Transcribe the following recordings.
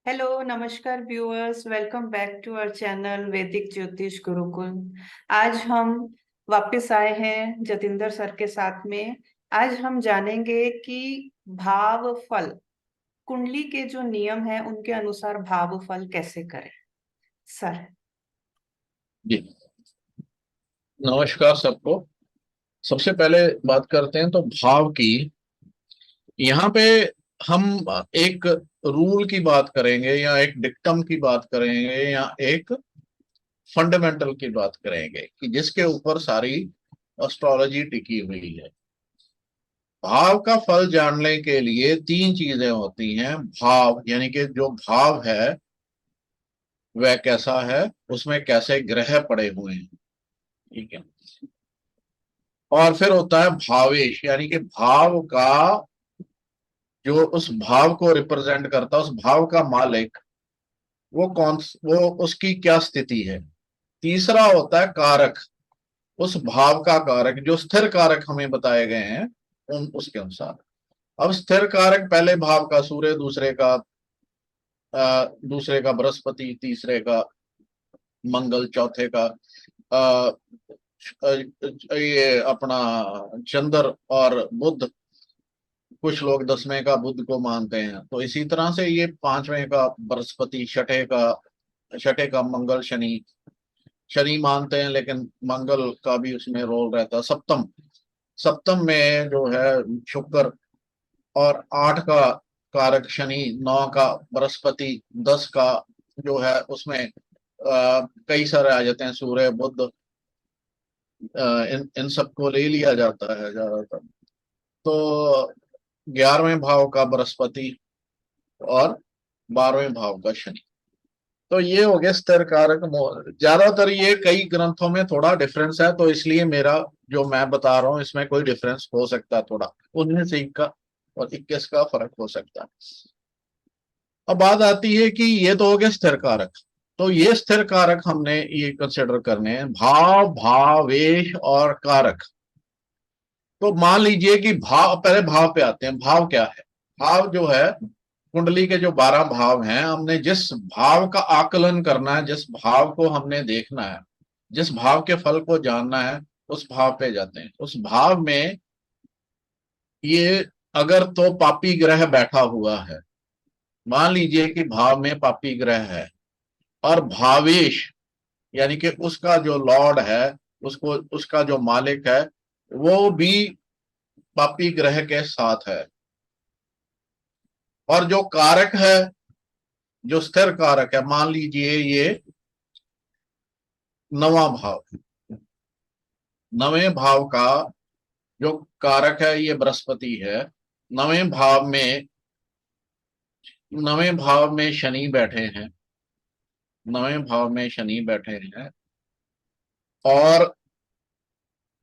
Hello नमस्कार viewers, welcome back to our channel Vaidik Jyotish Gurukul. आज हम वापस आए हैं जतिंदर सर के साथ में। आज हम जानेंगे कि भाव फल, कुंडली के जो नियम है उनके अनुसार भाव फल कैसे करें। सर। जी, नमस्कार सबको। सबसे पहले बात करते हैं तो भाव की। यहाँ पे हम एक रूल की बात करेंगे या एक डिक्टम की बात करेंगे या एक फंडामेंटल की बात करेंगे कि जिसके ऊपर सारी एस्ट्रोलॉजी टिकी हुई है। भाव का फल जानने के लिए तीन चीजें होती हैं। भाव यानी कि जो भाव है वह कैसा है, उसमें कैसे ग्रह पड़े हुए हैं। ठीक है। और फिर होता है भावेश, यानी कि भाव का जो उस भाव को रिप्रेजेंट करता है, उस भाव का मालिक वो कौन, वो उसकी क्या स्थिति है। तीसरा होता है कारक, उस भाव का कारक, जो स्थिर कारक हमें बताए गए हैं उन उसके अनुसार। अब स्थिर कारक पहले भाव का सूर्य, दूसरे का बृहस्पति, तीसरे का मंगल, चौथे का आ, ये अपना चंद्र और बुध। कुछ लोग 10वें का बुध को मानते हैं, तो इसी तरह से ये 5वें का बृहस्पति, छठे का मंगल, शनि। शनि मानते हैं लेकिन मंगल का भी उसमें रोल रहता है। सप्तम सप्तम में जो है शुक्र, और 8 का कारक शनि, 9 का बृहस्पति, 10 का जो है उसमें कई सारे आ जाते हैं, सूर्य, बुध। इन इन सबको ले लिया जाता है ज्यादातर। तो 11वें भाव का बृहस्पति और 12वें भाव का शनि। तो ये हो गया स्थिर कारक। ज्यादातर ये कई ग्रंथों में थोड़ा डिफरेंस है, तो इसलिए मेरा जो मैं बता रहा हूँ इसमें कोई डिफरेंस हो सकता है, थोड़ा 19 का और 21 का फर्क हो सकता है। अब बात आती है कि ये तो हो गया स्थिर कारक। तो ये स्थिर कारक हमने ये कंसिडर करने हैं, भाव, भावेश और कारक। तो मान लीजिए कि भाव, पहले भाव पे आते हैं। भाव क्या है? भाव जो है कुंडली के जो 12 भाव हैं, हमने जिस भाव का आकलन करना है, जिस भाव को हमने देखना है, जिस भाव के फल को जानना है, उस भाव पे जाते हैं। उस भाव में ये अगर तो पापी ग्रह बैठा हुआ है, मान लीजिए कि भाव में पापी ग्रह है, और भावेश यानी कि उसका जो लॉर्ड है, उसको उसका जो मालिक है वो भी पापी ग्रह के साथ है, और जो कारक है, जो स्थिर कारक है, मान लीजिए ये 9वां भाव है। 9वें भाव का जो कारक है ये बृहस्पति है। 9वें भाव में 9वें भाव में शनि बैठे हैं। 9वें भाव में शनि बैठे हैं, और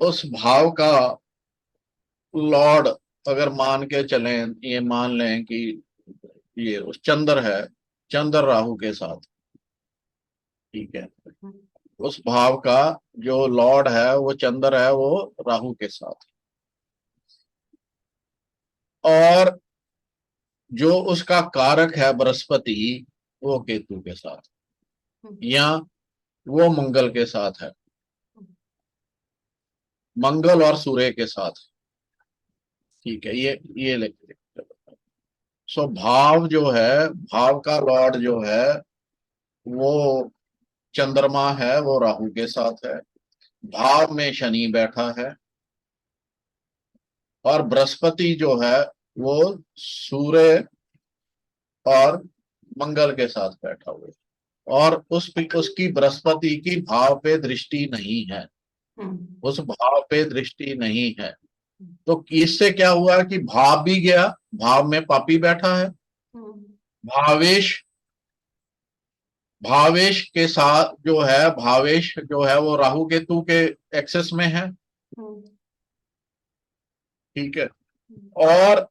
उस भाव का लॉर्ड, अगर मान के चलें, ये मान लें कि ये उस चंद्र है, चंद्र राहु के साथ। ठीक है। उस भाव का जो लॉर्ड है वो चंद्र है, वो राहु के साथ। और जो उसका कारक है बृहस्पति, वो केतु के साथ, या वो मंगल के साथ है, मंगल और सूर्य के साथ। ठीक है, ये लेके। सो भाव जो है, भाव का लॉर्ड जो है वो चंद्रमा है, वो राहु के साथ है। भाव में शनि बैठा है, और बृहस्पति जो है वो सूर्य और मंगल के साथ बैठा हुआ है, और उसकी बृहस्पति की भाव पे दृष्टि नहीं है। उस भाव पे दृष्टि नहीं है। तो इससे क्या हुआ कि भाव भी गया, भाव में पापी बैठा है। भावेश भावेश के साथ जो है, भावेश जो है वो राहु केतु के एक्सेस में है। ठीक है। और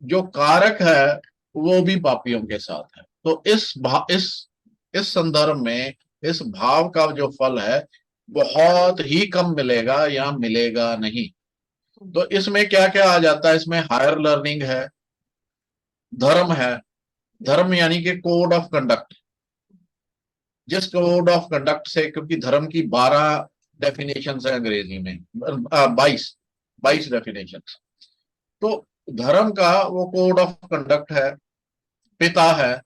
जो कारक है वो भी पापियों के साथ है। तो इस संदर्भ में इस भाव का जो फल है बहुत ही कम मिलेगा या मिलेगा नहीं। तो इसमें क्या क्या आ जाता है? इसमें हायर लर्निंग है, धर्म है, धर्म यानी कि कोड ऑफ कंडक्ट, जिस कोड ऑफ कंडक्ट से, क्योंकि धर्म की 12 डेफिनेशन है अंग्रेजी में, 22 डेफिनेशन। तो धर्म का वो कोड ऑफ कंडक्ट है, पिता है,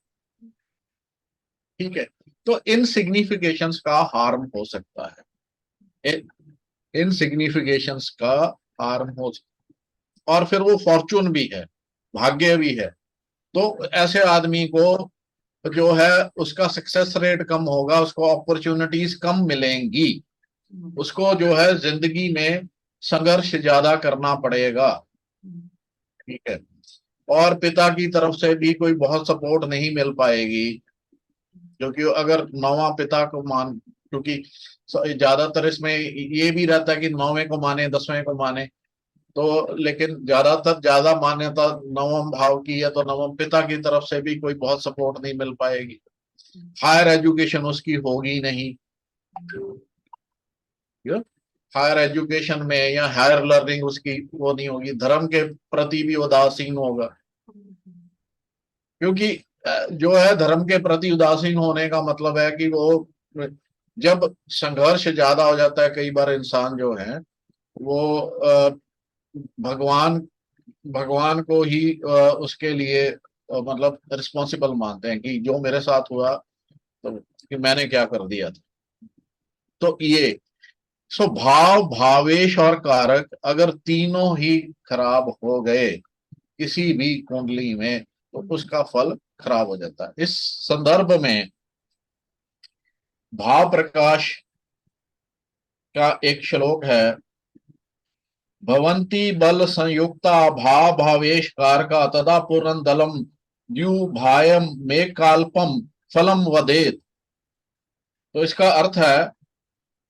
ठीक है। तो इनसिग्निफिकेशंस का हार्म हो सकता है, इनसिग्निफिकेशंस का हार्म हो सकता, और फिर वो फॉर्चून भी है, भाग्य भी है। तो ऐसे आदमी को जो है उसका सक्सेस रेट कम होगा, उसको अपॉर्चुनिटीज कम मिलेंगी, उसको जो है जिंदगी में संघर्ष ज्यादा करना पड़ेगा, ठीक है। और पिता की तरफ से भी कोई बहुत सपोर्ट नहीं मिल पाएगी, क्योंकि अगर नौवां पिता को मान, क्योंकि ज्यादातर इसमें ये भी रहता है कि 9वें को माने 10वें को माने, तो लेकिन ज्यादातर ज्यादा मान्यता नवम भाव की है, तो नवम पिता की तरफ से भी कोई बहुत सपोर्ट नहीं मिल पाएगी। हायर एजुकेशन उसकी होगी नहीं, हायर एजुकेशन में या हायर लर्निंग उसकी वो नहीं होगी, धर्म के प्रति भी उदासीन होगा, क्योंकि जो है धर्म के प्रति उदासीन होने का मतलब है कि वो, जब संघर्ष ज्यादा हो जाता है, कई बार इंसान जो है वो भगवान भगवान को ही उसके लिए मतलब रिस्पॉन्सिबल मानते हैं कि जो मेरे साथ हुआ तो कि मैंने क्या कर दिया था। तो ये सो भाव, भावेश और कारक अगर तीनों ही खराब हो गए किसी भी कुंडली में, तो उसका फल खराब हो जाता है। इस संदर्भ में भाव प्रकाश का एक श्लोक है, भवंती बल संयुक्ता भाव भावेश कारका तदा पूर्ण दलम द्युभायम में काल्पम फलम वदेत। तो इसका अर्थ है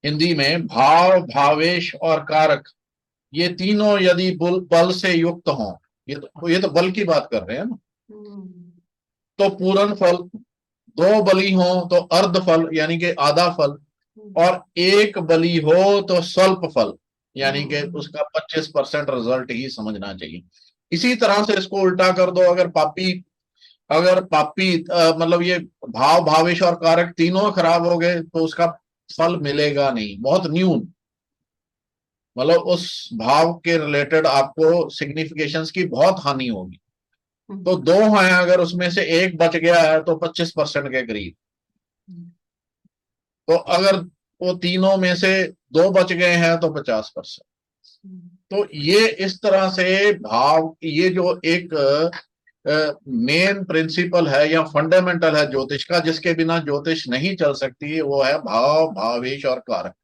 हिंदी में, भाव, भावेश और कारक ये तीनों यदि बल से युक्त हों, ये तो बल की बात कर रहे हैं ना, तो पूर्ण फल, दो बली हो तो अर्ध फल यानी कि आधा फल, और एक बली हो तो स्वल्प फल यानी कि उसका 25% रिजल्ट ही समझना चाहिए। इसी तरह से इसको उल्टा कर दो, अगर पापी मतलब ये भाव, भावेश और कारक तीनों खराब हो गए तो उसका फल मिलेगा नहीं, बहुत न्यून, मतलब उस भाव के रिलेटेड आपको सिग्निफिकेशंस की बहुत हानि होगी। तो दो हैं, अगर उसमें से एक बच गया है तो 25% के करीब, तो अगर वो तीनों में से दो बच गए हैं तो 50%। तो ये इस तरह से भाव, ये जो एक मेन प्रिंसिपल है या फंडामेंटल है ज्योतिष का, जिसके बिना ज्योतिष नहीं चल सकती, वो है भाव, भावेश और कारक।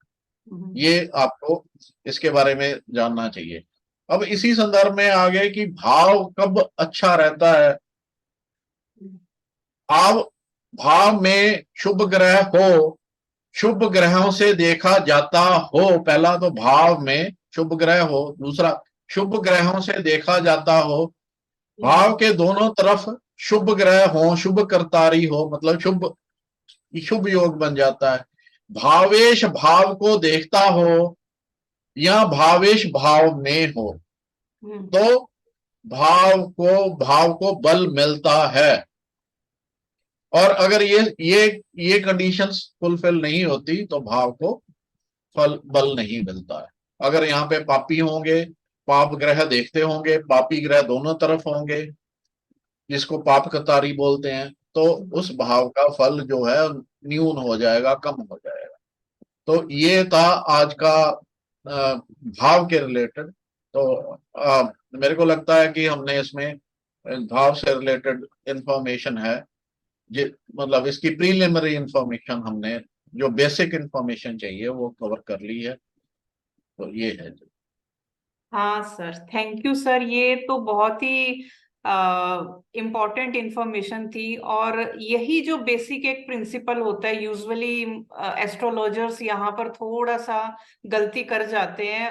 ये आपको इसके बारे में जानना चाहिए। अब इसी संदर्भ में आगे कि भाव कब अच्छा रहता है। भाव भाव में शुभ ग्रह हो, शुभ ग्रहों से देखा जाता हो, पहला तो भाव में शुभ ग्रह हो, दूसरा शुभ ग्रहों से देखा जाता हो, भाव के दोनों तरफ शुभ ग्रह हो, शुभ करतारी हो, मतलब शुभ शुभ योग बन जाता है। भावेश भाव को देखता हो या भावेश भाव में हो, तो भाव को बल मिलता है। और अगर ये कंडीशंस फुलफिल नहीं होती तो भाव को बल नहीं मिलता है। अगर यहाँ पे पापी होंगे, पाप ग्रह देखते होंगे, पापी ग्रह दोनों तरफ होंगे, जिसको पाप कतारी बोलते हैं, तो उस भाव का फल जो है न्यून हो जाएगा, कम हो जाएगा। तो ये था आज का भाव के रिलेटेड। तो मेरे को लगता है कि हमने इसमें भाव से रिलेटेड इंफॉर्मेशन है, मतलब इसकी प्रीलिमिनरी इंफॉर्मेशन हमने, जो बेसिक इंफॉर्मेशन चाहिए वो कवर कर ली है। तो ये है। हाँ सर, थैंक यू सर, ये तो बहुत ही इम्पोर्टेंट इंफॉर्मेशन थी। और यही जो बेसिक एक प्रिंसिपल होता है, यूजुअली एस्ट्रोलॉजर्स यहाँ पर थोड़ा सा गलती कर जाते हैं।